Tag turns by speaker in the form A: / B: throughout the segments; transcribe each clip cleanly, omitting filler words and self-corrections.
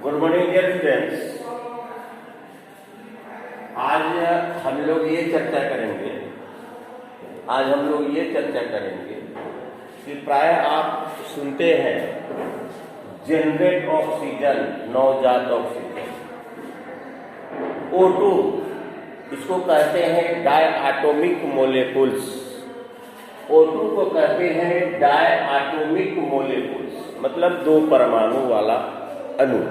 A: Good morning dear students. आज हम लोग ये चर्चा करेंगे कि प्राय आप सुनते हैं जनरेट ऑक्सीजन, नवजात ऑक्सीजन, O2, इसको कहते हैं डायआटोमिक मोलेकुल्स। O2 को कहते हैं डायआटोमिक मोलेकुल्स, मतलब दो परमाणु वाला अणु।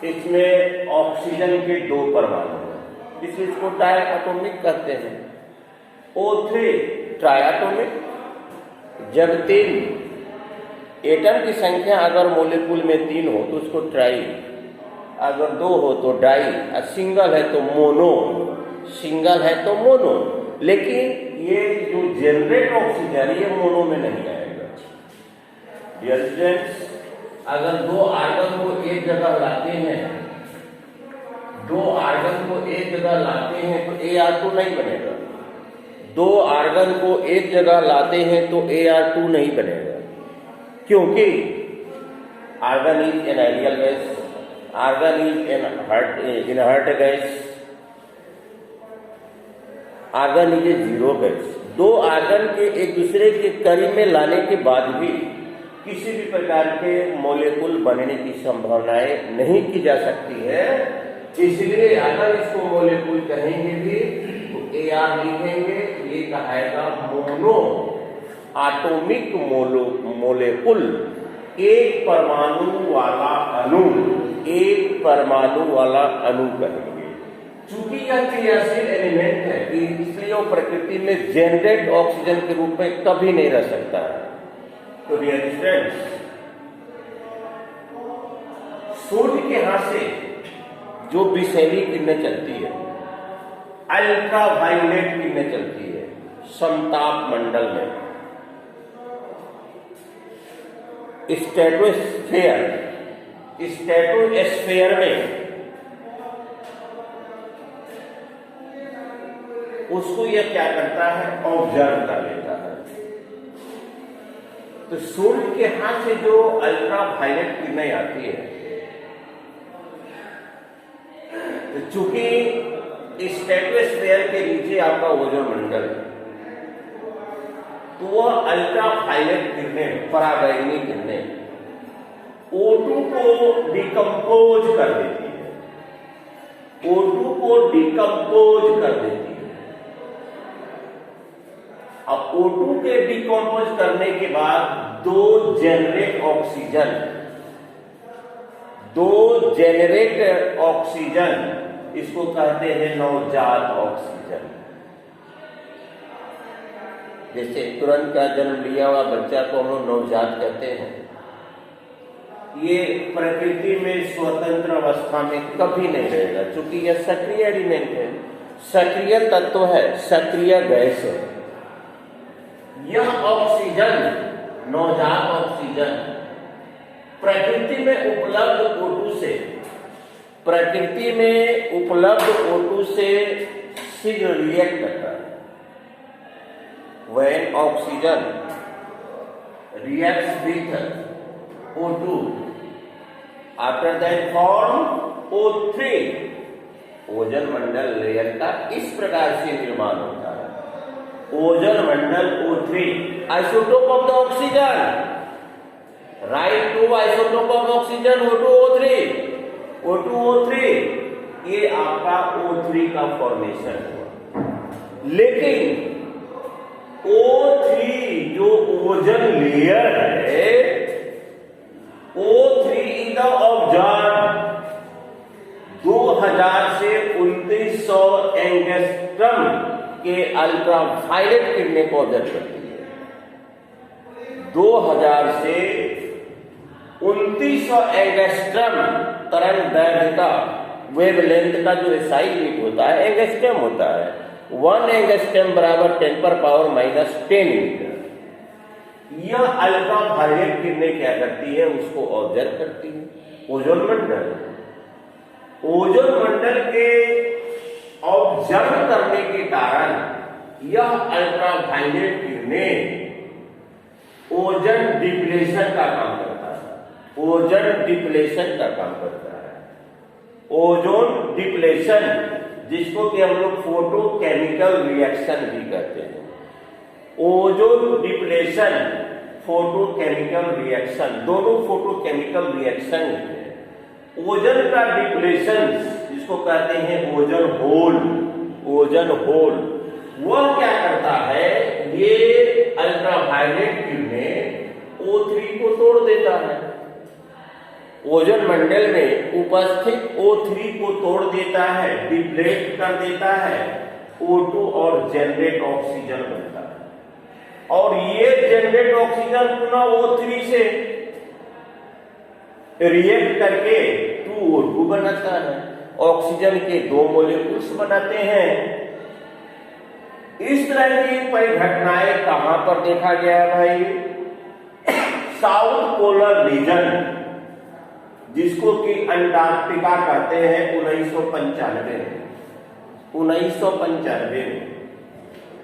A: इसमें ऑक्सीजन के दो परमाणु हैं, इसलिए इसको डायआटोमिक कहते हैं। O3 ट्राइएटोमिक। जब 3 एटम की संख्या अगर मोलेकुल में 3 हो तो उसको ट्राई, अगर 2 हो तो डाई, और सिंगल है तो मोनो। लेकिन ये जो जनरेट ऑक्सीजन ये मोनो में नहीं आएगा। डियर स्टूडेंट्स, अगर दो आर्गन को एक जगह लाते हैं तो Ar2 नहीं बनेगा। दो आर्गन को एक जगह लाते हैं तो Ar2 नहीं बनेगा, क्योंकि argon is an ideal gas, argon is an inert gas, argon is a zero gas. दो आर्गन के एक दूसरे के करीब में लाने के बाद भी किसी भी प्रकार के मोलेकुल बनने की संभावनाएं नहीं की जा सकती है। इसलिए अगर इसको मोलेकुल कहेंगे भी तो Ar लिखेंगे, ये कहेगा मोनो आटोमिक मोलेकुल, एक परमाणु वाला अणु कहेंगे। चूंकि यह क्रियाशील एलिमेंट है इसलिए वो प्रकृति में जनरेट ऑक्सीजन के रूप में कभी नहीं रह सकता है। तो डियर स्टूडेंट्स, सूर्य के यहां से जो विषैली किरणें चलती है, अल्ट्रावायलेट किरणें चलती है समताप मंडल में, स्ट्रेटोस्फेयर में, उसको यह क्या करता है, ऑब्जर्व कर लेता है। तो सूर्य के हाथ से जो अल्ट्रावायलेट किरणें आती है, तो चूंकि स्ट्रेटोस्फेयर के नीचे आपका ओजोन मंडल है, तो वह अल्ट्रावायलेट किरणें, पराबैंगनी किरणें O2 को डिकम्पोज कर देती है, अब O2 के डिकम्पोज करने के बाद दो जेनरेट ऑक्सीजन, इसको कहते हैं नवजात ऑक्सीजन। जैसे तुरंत का जन्म लिया हुआ बच्चा को हम लोग नवजात कहते हैं। ये प्रकृति में स्वतंत्र अवस्था में कभी नहीं रहेगा, क्योंकि यह सक्रिय एलिमेंट है, सक्रिय तत्व है, सक्रिय गैस है। यह ऑक्सीजन, नवजात ऑक्सीजन, प्रकृति में उपलब्ध O2 से शीघ्र रिएक्ट करता है। When oxygen reacts with O2, after that form O3, ozone मंडल लेयर का इस प्रकार से निर्माण होता है। ओजोन मंडल O3, isotope of the oxygen, right two isotope of oxygen O2O3, ये आपका O3 का फॉर्मेशन हुआ। लेकिन O3 जो ओजोन लेयर है, O3 इन द ऑब्जर्व 2000 से 2900 एंगस्ट्रम के अल्ट्रावायलेट किरणें को ऑब्जर्व करती है। 2000 से 2900 एंगस्ट्रम तरंग दैर्घ्य का, वेवलेंथ का जो SI यूनिट होता है एंगस्ट्रम होता है। 1 एंगस्ट्रम बराबर 10⁻⁻10 मीटर। यह अल्ट्रावायलेट किरणें क्या करती है, उसको ऑब्जर्व करती है। ओजोन मंडल के ऑब्जर्व करने के कारण यह अल्ट्रावायलेट किरणें ओजोन डिप्लेशन का काम करता है। ओजोन डिप्लेशन का काम करता है। ओजोन डिप्लेशन, जिसको कि हम लोग फोटो केमिकल रिएक्शन भी कहते हैं। Ozone depletion, photo chemical reaction, दोनों फोटो केमिकल रिएक्शन है। ओजोन का डिप्लेशन, जिसको कहते हैं ओजोन होल, ओजोन होल, वह क्या करता है, ये अल्ट्रावायलेट किरणें O3 को तोड़ देता है। ओजोन मंडल में उपस्थित O3 को तोड़ देता है, डिप्लेट कर देता है, O2 और जनरेट ऑक्सीजन बनता है। और ये जनरेट ऑक्सीजन पुनः O3 से रिएक्ट करके 2O2 बनाता है, ऑक्सीजन के 2 मॉलिक्यूल्स बनाते हैं। इस तरह की परिघटनाएं कहां पर देखा गया है भाई? साउथ पोलर रीजन, जिसको कि अंटार्कटिका कहते हैं, 1995 में,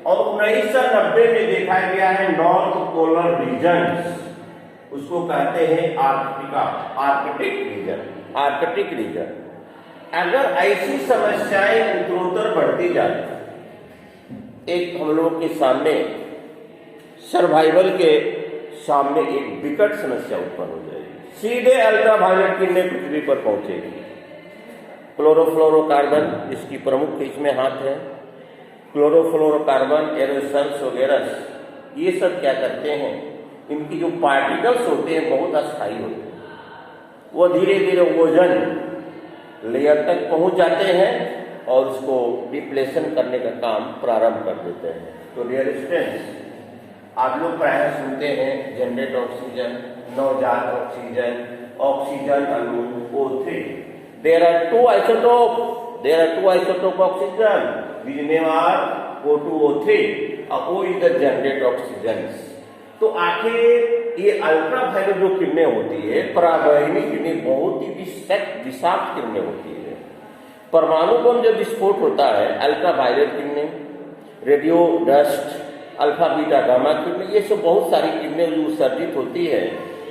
A: और 1990 में देखा गया है नॉर्थ पोलर रीजन, उसको कहते हैं आर्कटिक रीजन। अगर ऐसी समस्याएं उत्तरोत्तर बढ़ती जाती, एक हम लोग के सामने सर्वाइवल के सामने एक विकट समस्या उत्पन्न हो जाएगी। सीधे अल्ट्रावायलेट किरणें पृथ्वी पर पहुंचेगी। क्लोरोफ्लोरोकार्बन, जिसकी प्रमुख इसमें हाथ है, क्लोरोफ्लोरोकार्बन, एरोसल्स वगैरह, ये सब क्या करते हैं, इनकी जो पार्टिकल्स होते हैं बहुत अस्थायी होते हैं, वो धीरे धीरे ओजोन लेयर तक पहुंच जाते हैं और उसको डिप्लेशन करने का काम प्रारंभ कर देते हैं। तो डियर स्टूडेंट्स, आप लोग प्रायः सुनते हैं जनरेट ऑक्सीजन, नवजात ऑक्सीजन, ऑक्सीजन अणु O3। There are two isotope oxygen, which name are O2, O3, और O is the generate oxygen. तो आखिर ये अल्ट्रावायलेट जो किरणें होती है, पराबैंगनी किरणें, बहुत ही विषाक्त किरणें होती है। परमाणु बम जब विस्फोट होता है, अल्ट्रावायलेट किरणें, radio dust, alpha beta gamma किरणें, ये सब बहुत सारी किरणें जो उत्सर्जित होती है,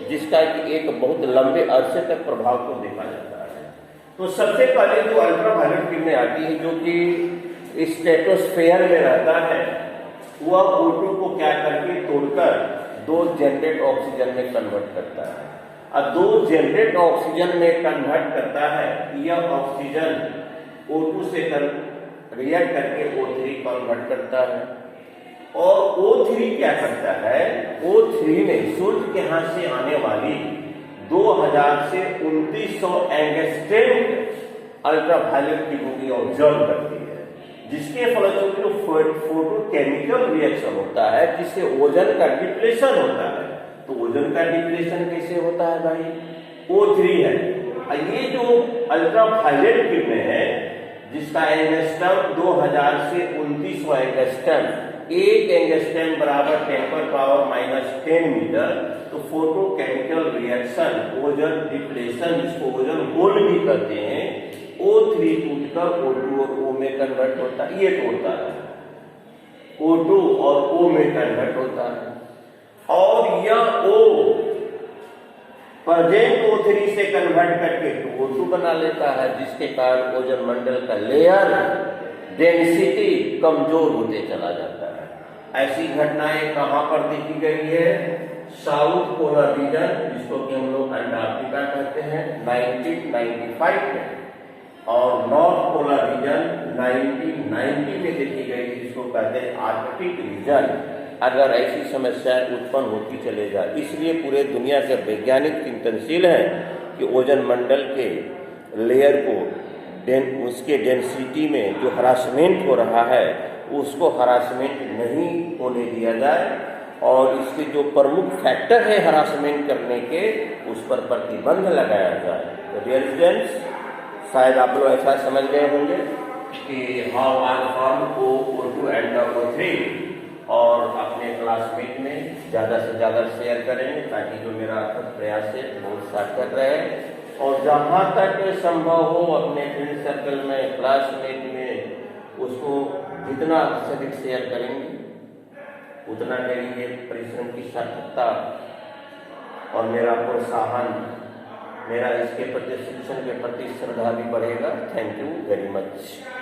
A: जिसका एक बहुत लंबे अरसे तक प्रभाव को देखा जाता है। तो सबसे पहले जो अल्ट्रावायलेट किरणें आती है, जो कि स्ट्रेटोस्फेयर में रहता है, वह O2 को क्या करके तोड़कर 2 जनरेट ऑक्सीजन में कन्वर्ट करता है। अब 2 जनरेट ऑक्सीजन में कन्वर्ट करता है, यह ऑक्सीजन O2 से रिएक्ट करके O3 कन्वर्ट करता है। और O3 क्या करता है, O3 में सूर्य के यहां से आने वाली 2000 से 2900 एंगस्ट्रॉम अल्ट्रावायलेट किरणों की ऑब्जर्व करती है, जिसके फलस्वरूप जो फोटो केमिकल रिएक्शन होता है, जिससे ओजोन का डिप्लेशन होता है। तो ओजोन का डिप्लेशन कैसे होता है भाई? O3 है। ये जो अल्ट्रावायलेट किरणें हैं, जिसका एंगस्ट्रॉम 2000 से 2900 एंगस्ट्रॉम, 1 एंगस्ट्रॉम बराबर 10⁻⁻10 मीटर। तो photo chemical reaction, ozone depletion, जिसको ओजोन होल भी कहते हैं, O3 टूटकर O2 और O में कन्वर्ट होता है। ये तोड़ता है, O2 और O में कन्वर्ट होता है। और यह O प्रेजेंट O3 से कन्वर्ट करके O2 बना लेता है, जिसके कारण ओजोन मंडल का लेयर डेंसिटी कमजोर होते चला जाता है। ऐसी घटनाएं कहां पर देखी गई है? साउथ पोलर रीजन, जिसको कि हम लोग अंटार्कटिका कहते हैं, 1995 में, और नॉर्थ पोलर रीजन 1990 में देखी गई, जिसको कहते हैं आर्कटिक रीजन। अगर ऐसी समस्याएं उत्पन्न होती चले जाए, इसलिए पूरे दुनिया के वैज्ञानिक चिंतनशील हैं कि ओजोन मंडल के लेयर को उसके डेंसिटी में जो हरासमेंट हो रहा है, उसको हरासमेंट नहीं होने दिया जाए, और इसके जो प्रमुख फैक्टर है हरासमेंट करने के, उस पर प्रतिबंध लगाया जाए। तो डियर स्टूडेंट्स, शायद आप लोग ऐसा समझ गए होंगे कि how are form O2 and O3, और अपने क्लासमेट में ज़्यादा से ज़्यादा शेयर करेंगे, ताकि जो मेरा प्रयास है बहुत सार्थक रहे। और जहाँ तक संभव हो अपने फ्रेंड सर्कल में, क्लासमेट में, उसको जितना अधिक शेयर करेंगे, उतना मेरी ये परिश्रम की सार्थकता और मेरा प्रोत्साहन मेरा इसके प्रति शिक्षण के प्रति श्रद्धा भी बढ़ेगा। Thank you very much.